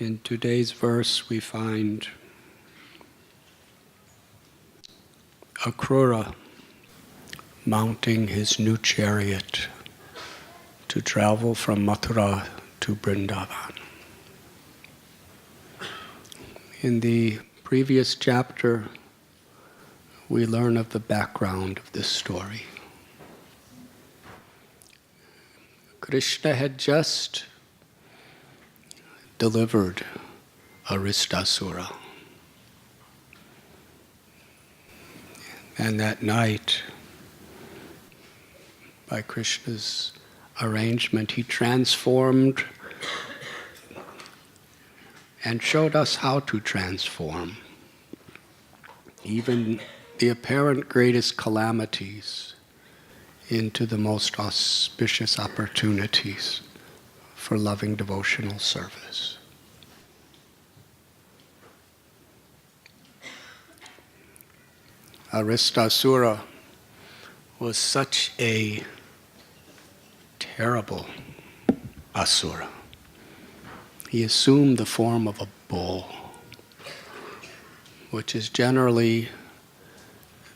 In today's verse we find Akrura mounting his new chariot to travel from Mathura to Vrindavan. In the previous chapter, we learn of the background of this story. Krishna had just delivered Aristasura. And that night, by Krishna's arrangement, he transformed and showed us how to transform even the apparent greatest calamities into the most auspicious opportunities for loving devotional service. Aristasura was such a terrible asura. He assumed the form of a bull, which is generally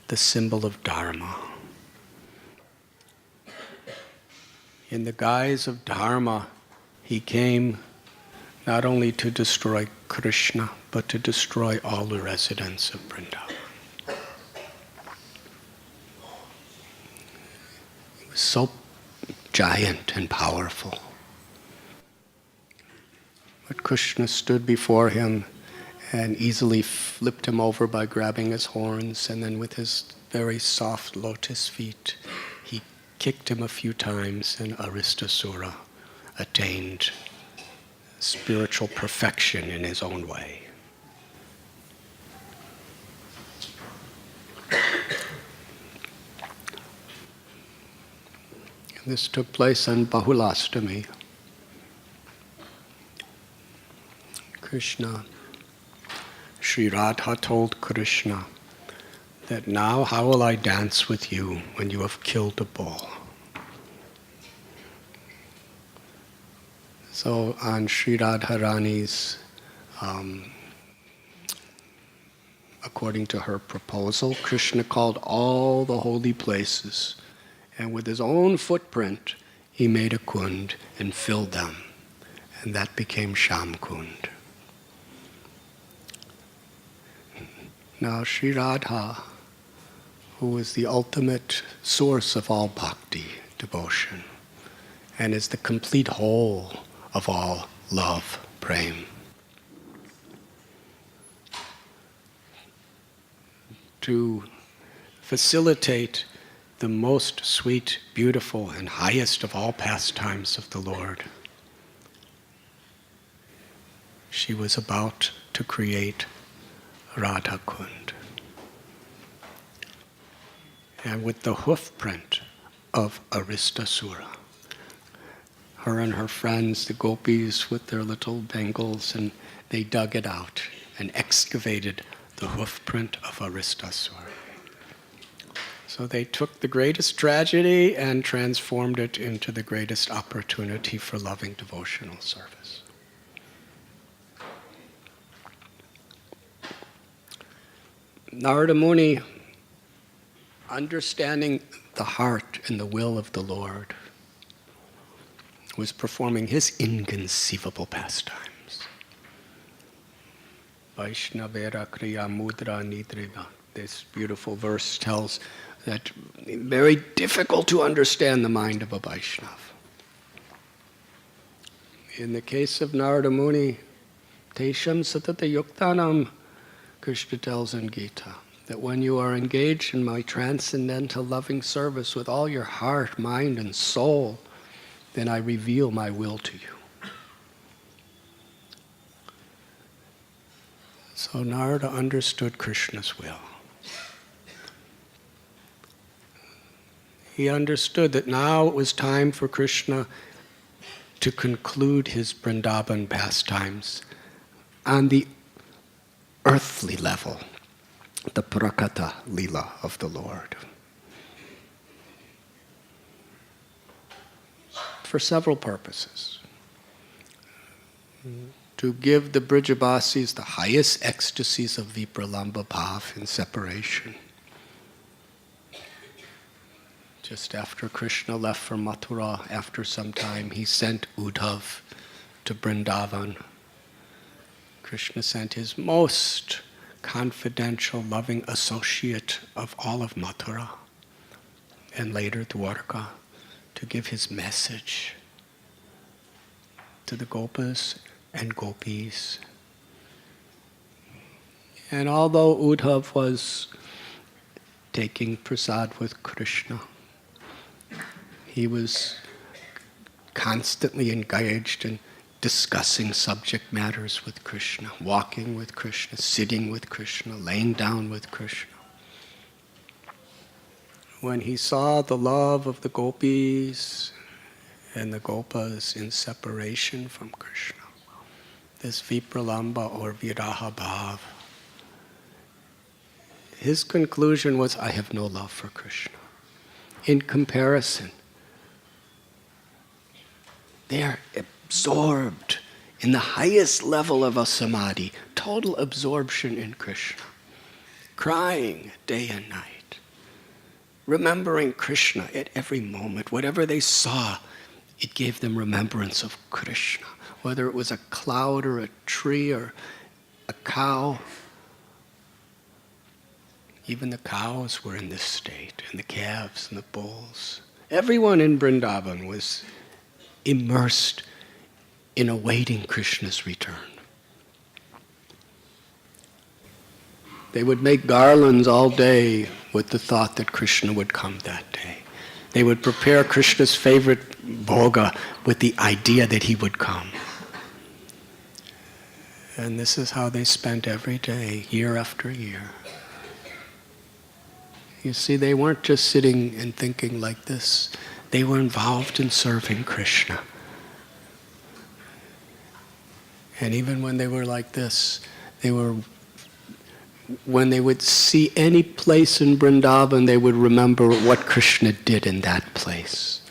the symbol of Dharma. In the guise of Dharma, he came not only to destroy Krishna, but to destroy all the residents of Vrindavan. He was so giant and powerful. But Krishna stood before him and easily flipped him over by grabbing his horns, and then with his very soft lotus feet, he kicked him a few times, and Aristasura attained spiritual perfection in his own way. This took place on Bahulastami. Sri Radha told Krishna that now how will I dance with you when you have killed a bull? So on Sri Radharani's, according to her proposal, Krishna called all the holy places, and with his own footprint, he made a kund and filled them, and that became Sham Kund. Now Sri Radha, who is the ultimate source of all bhakti, devotion, and is the complete whole of all love, prem, to facilitate the most sweet, beautiful, and highest of all pastimes of the Lord, she was about to create Radha Kund. And with the hoof print of Aristasura, her and her friends, the gopis with their little bangles, and they dug it out and excavated the hoof print of Aristasura. So they took the greatest tragedy and transformed it into the greatest opportunity for loving devotional service. Narada Muni, understanding the heart and the will of the Lord, was performing his inconceivable pastimes. Vaishnavera kriya mudra nidriva. This beautiful verse tells that it's very difficult to understand the mind of a Vaishnava. In the case of Narada Muni, Tesham satata yuktanam, Krishna tells in Gita, that when you are engaged in my transcendental loving service with all your heart, mind, and soul, then I reveal my will to you. So Narada understood Krishna's will. He understood that now it was time for Krishna to conclude his Vrindavan pastimes on the earthly level, the prakata lila of the Lord. For several purposes. to give the Brijabasis the highest ecstasies of Vipralamba Bhav in separation. Just after Krishna left for Mathura, after some time, he sent Uddhav to Vrindavan. Krishna sent his most confidential, loving associate of all of Mathura, and later Dwarka, to give his message to the Gopas and Gopis. And although Uddhav was taking prasad with Krishna, he was constantly engaged in discussing subject matters with Krishna, walking with Krishna, sitting with Krishna, laying down with Krishna. When he saw the love of the gopis and the gopas in separation from Krishna, this vipralamba or viraha bhav, his conclusion was, I have no love for Krishna. In comparison, they are absorbed in the highest level of a samadhi, total absorption in Krishna, crying day and night, remembering Krishna at every moment. Whatever they saw, it gave them remembrance of Krishna, whether it was a cloud or a tree or a cow. Even the cows were in this state, and the calves and the bulls. Everyone in Vrindavan was immersed in awaiting Krishna's return. They would make garlands all day with the thought that Krishna would come that day. They would prepare Krishna's favorite bhoga with the idea that he would come. And this is how they spent every day, year after year. You see, they weren't just sitting and thinking like this. They were involved in serving Krishna. And even when they were like this, when they would see any place in Vrindavan, they would remember what Krishna did in that place.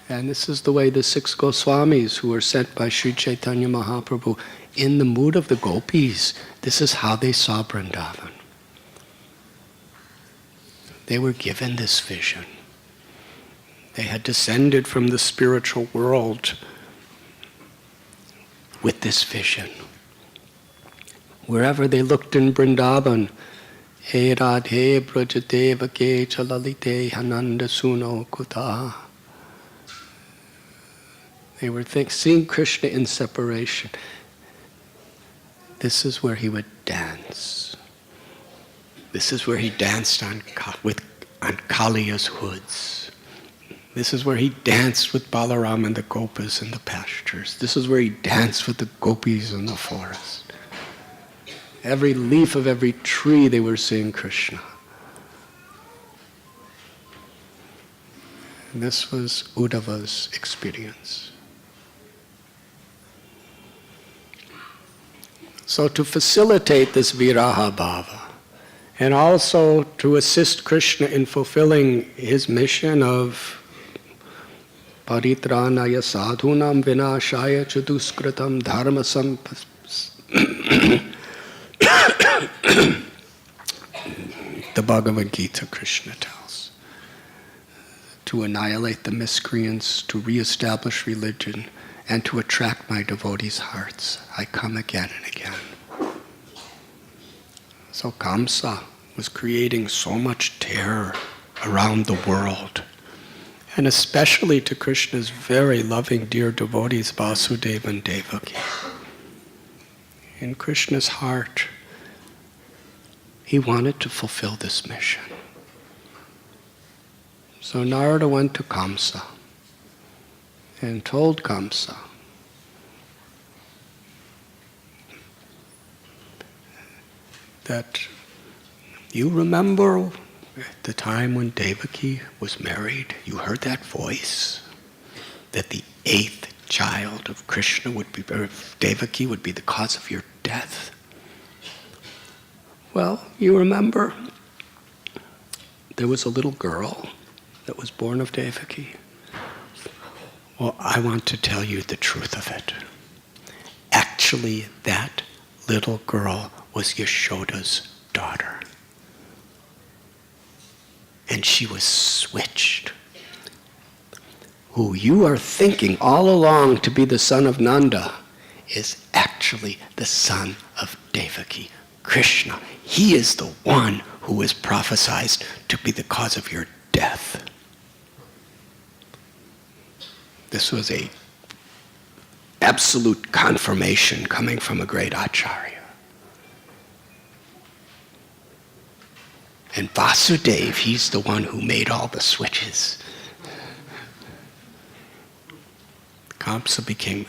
And this is the way the 6 Goswamis, who were sent by Sri Chaitanya Mahaprabhu, in the mood of the gopis, this is how they saw Vrindavan. They were given this vision. They had descended from the spiritual world with this vision. Wherever they looked in Vrindavan, He Radhe Brajate Vake Chalalite Hananda Suno Kuta. They were seeing Krishna in separation. This is where he would dance. This is where he danced on Kaliya's hoods. This is where he danced with Balaram and the Gopas in the pastures. This is where he danced with the gopis in the forest. Every leaf of every tree they were seeing Krishna. And this was Uddhava's experience. So to facilitate this viraha bhava, and also to assist Krishna in fulfilling his mission of paritranaya sadhunam vinashaya chaduskritam dharma the Bhagavad Gita, Krishna tells, to annihilate the miscreants, to reestablish religion, and to attract my devotees' hearts. I come again and again. So Kamsa was creating so much terror around the world, and especially to Krishna's very loving, dear devotees, Vasudeva and Devaki. In Krishna's heart, he wanted to fulfill this mission. So Narada went to Kamsa and told Kamsa that you remember at the time when Devaki was married, you heard that voice that the 8th child of Krishna would be, or Devaki would be the cause of your death. Well, you remember there was a little girl that was born of Devaki. Well, I want to tell you the truth of it. Actually, that little girl was Yashoda's daughter. And she was switched. Who you are thinking all along to be the son of Nanda is actually the son of Devaki, Krishna. He is the one who was prophesied to be the cause of your death. This was a absolute confirmation coming from a great Acharya. And Vasudeva, he's the one who made all the switches. Kamsa became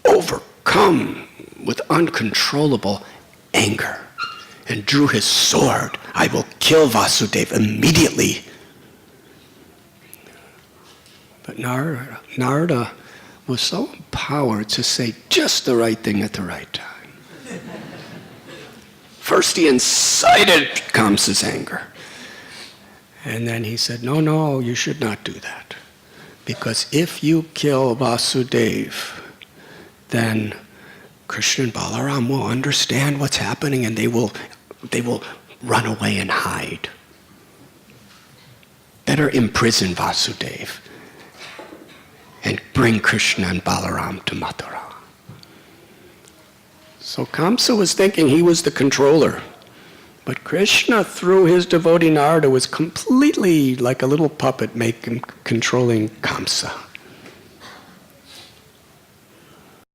overcome with uncontrollable anger and drew his sword. I will kill Vasudeva immediately. But Narada was so empowered to say just the right thing at the right time. First he incited Kamsa's anger. And then he said, no, you should not do that. Because if you kill Vasudeva, then Krishna and Balaram will understand what's happening and they will run away and hide. Better imprison Vasudeva and bring Krishna and Balaram to Mathura. So Kamsa was thinking he was the controller. But Krishna, through his devotee Narada, was completely like a little puppet controlling Kamsa.